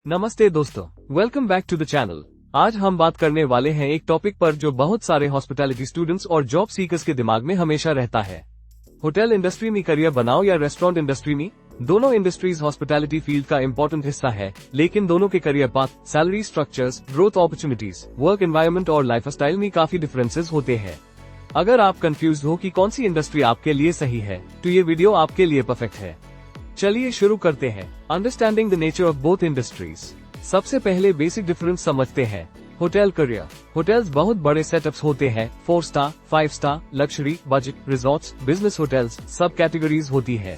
नमस्ते दोस्तों, welcome back to the channel. आज हम बात करने वाले हैं एक टॉपिक पर जो बहुत सारे हॉस्पिटैलिटी स्टूडेंट्स और जॉब सीकर्स के दिमाग में हमेशा रहता है। होटल इंडस्ट्री में करियर बनाओ या रेस्टोरेंट इंडस्ट्री में? दोनों इंडस्ट्रीज हॉस्पिटैलिटी फील्ड का इम्पोर्टेंट हिस्सा है, लेकिन दोनों के career path, salary structures, growth opportunities, work environment और लाइफस्टाइल में काफी डिफरेंसेस होते हैं। अगर आप कंफ्यूज हो कि कौन सी इंडस्ट्री आपके लिए सही है, तो ये वीडियो आपके लिए परफेक्ट है। चलिए शुरू करते हैं। Understanding the nature of both industries. सबसे पहले बेसिक डिफरेंस समझते हैं। Hotel career. होटल्स बहुत बड़े सेटअप्स होते हैं। 4 star, 5 star, luxury, budget, resorts, business hotels, सब कैटेगरीज होती है।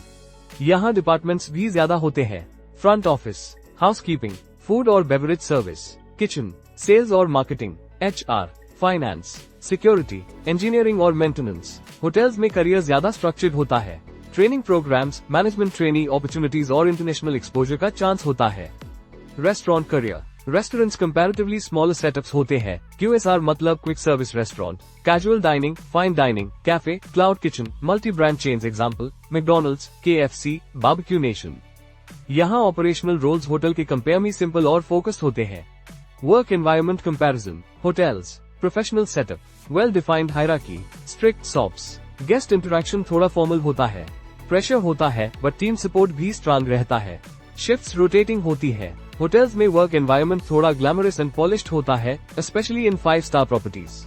यहाँ डिपार्टमेंट्स भी ज्यादा होते हैं। फ्रंट ऑफिस, हाउसकीपिंग, फूड और बेवरेज सर्विस, किचन, सेल्स और marketing, HR, finance, security, engineering और मेंटेनेंस। होटल्स में करियर ज्यादा स्ट्रक्चर्ड होता है। Training programmes, management trainee opportunities और इंटरनेशनल एक्सपोजर का चांस होता है। Restaurant career. Restaurants comparatively smaller setups होते हैं। QSR मतलब quick service restaurant, casual dining, fine dining, cafe, cloud kitchen, multi brand chains example McDonald's, KFC, Barbeque Nation. यहाँ operational roles hotel के compare में simple और focused होते हैं। Work environment comparison. Hotels professional setup, well defined hierarchy, strict shops, guest interaction थोड़ा formal होता है, pressure होता है बट टीम सपोर्ट भी स्ट्रांग रहता है। शिफ्ट्स रोटेटिंग होती है। होटल्स में वर्क एनवायरनमेंट थोड़ा ग्लैमरस एंड पॉलिश्ड होता है, specially in 5 star properties.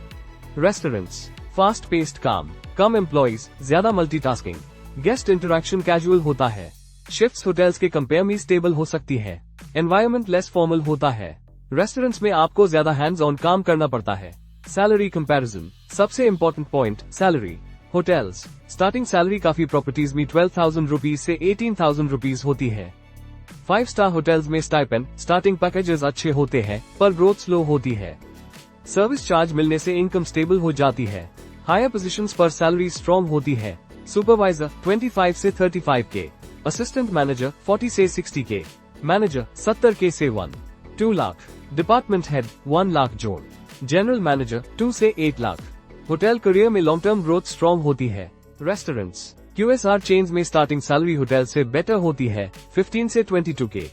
Restaurants fast paced काम, कम एम्प्लॉइज, ज्यादा मल्टीटास्किंग, गेस्ट इंटरेक्शन कैजुअल होता है। शिफ्ट्स होटल्स के कंपेयर में स्टेबल हो सकती है। एनवायरनमेंट लेस फॉर्मल होता है। रेस्टोरेंट्स में आपको ज्यादा हैंड्स ऑन काम करना पड़ता है। Salary comparison. सबसे important point, salary. Hotels starting salary काफी प्रॉपर्टीज में 12,000 रुपीज से 18,000 रुपीज होती है। 5 स्टार होटल्स में स्टाइपेंड, स्टार्टिंग पैकेजेस अच्छे होते हैं पर ग्रोथ स्लो होती है। सर्विस चार्ज मिलने से इनकम स्टेबल हो जाती है। हायर पोजीशंस पर सैलरी स्ट्रॉन्ग होती है। सुपरवाइजर 25 से 35 के, असिस्टेंट मैनेजर 40 से 60 के, मैनेजर 70 के से 1-2 लाख, डिपार्टमेंट हेड 1 लाख जोड़, जनरल मैनेजर 2 से 8 लाख। होटल करियर में लॉन्ग टर्म ग्रोथ स्ट्रॉन्ग होती है। रेस्टोरेंट्स QSR चेन्स में स्टार्टिंग सैलरी होटल से बेटर होती है, 15 से 22 के।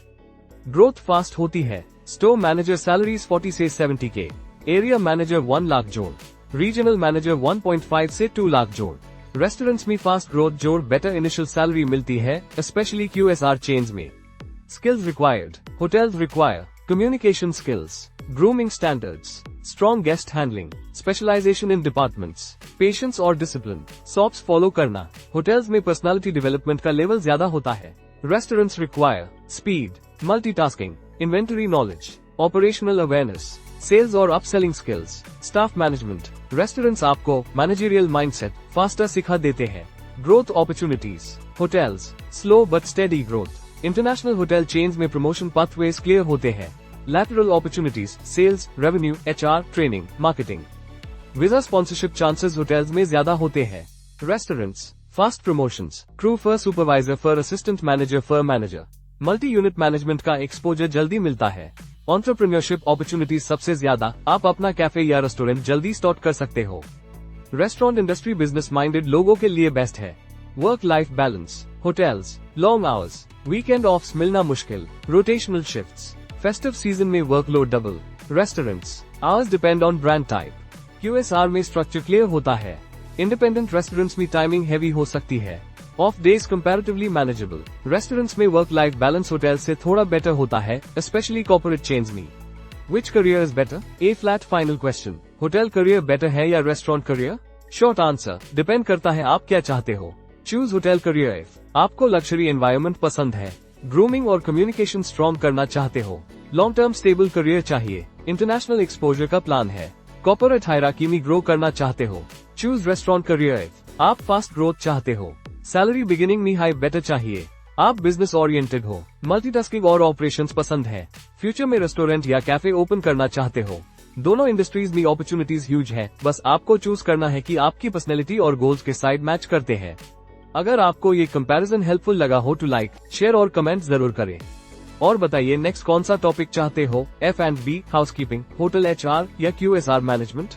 ग्रोथ फास्ट होती है। स्टोर मैनेजर सैलरीज 40 से 70 के, एरिया मैनेजर 1 लाख जोड़, रीजनल मैनेजर 1.5 से 2 लाख जोड़। रेस्टोरेंट्स में फास्ट ग्रोथ जोड़, बेटर इनिशियल सैलरी मिलती है, स्पेशली QSR चेन्स में। Skills required. Hotels require communication skills, grooming standards, strong guest handling, specialization in departments, patience और discipline, SOPs फॉलो करना। होटल्स में पर्सनालिटी डेवलपमेंट का लेवल ज्यादा होता है। Restaurants require speed, multitasking, inventory knowledge, operational awareness, sales और upselling skills, staff management. Restaurants आपको managerial mindset faster सिखा देते हैं। Growth opportunities. Hotels slow but steady growth. International hotel chains में प्रमोशन पाथवेज क्लियर होते हैं। Lateral opportunities, sales, revenue, HR, training, marketing. Visa sponsorship chances hotels में ज्यादा होते हैं। Restaurants fast promotions, crew for supervisor for assistant manager for manager, multi unit management का exposure जल्दी मिलता है। एंटरप्रेन्योरशिप अपॉर्चुनिटीज सबसे ज्यादा, आप अपना कैफे या रेस्टोरेंट जल्दी स्टार्ट कर सकते हो। रेस्टोरेंट इंडस्ट्री बिजनेस माइंडेड लोगों के लिए बेस्ट है। Work life balance. Hotels long hours, weekend offs मिलना मुश्किल, रोटेशनल शिफ्ट्स, फेस्टिव सीजन में workload double. Restaurants hours depend on brand type. QSR में स्ट्रक्चर क्लियर होता है। इंडिपेंडेंट रेस्टोरेंट्स में टाइमिंग हैवी हो सकती है। Off days comparatively manageable. Restaurants में वर्क लाइफ बैलेंस होटल से थोड़ा बेटर होता है, स्पेशली कॉर्पोरेट चेन्स में। Which career is better? A flat final question. Hotel career better है या restaurant career? Short answer, depend करता है आप क्या चाहते हो। चूज होटल करियर इफ आपको लग्जरी एनवायरनमेंट पसंद है, ग्रूमिंग और कम्युनिकेशन स्ट्रॉन्ग करना चाहते हो, लॉन्ग टर्म स्टेबल करियर चाहिए, इंटरनेशनल एक्सपोजर का प्लान है, कॉर्पोरेट हायरार्की में ग्रो करना चाहते हो। चूज रेस्टोरेंट करियर इफ आप फास्ट ग्रोथ चाहते हो, सैलरी बिगिनिंग में हाई बेटर चाहिए, आप बिजनेस ओरिएंटेड हो, मल्टीटास्किंग और ऑपरेशंस पसंद है, फ्यूचर में रेस्टोरेंट या कैफे ओपन करना चाहते हो। दोनों इंडस्ट्रीज में अपॉर्चुनिटीज ह्यूज है, बस आपको चूज करना है कि आपकी पर्सनैलिटी और गोल्स के साइड मैच करते हैं। अगर आपको ये कंपैरिजन हेल्पफुल लगा हो तो लाइक, शेयर और कमेंट जरूर करें। और बताइए नेक्स्ट कौन सा टॉपिक चाहते हो, F&B, हाउसकीपिंग, होटल HR या QSR मैनेजमेंट।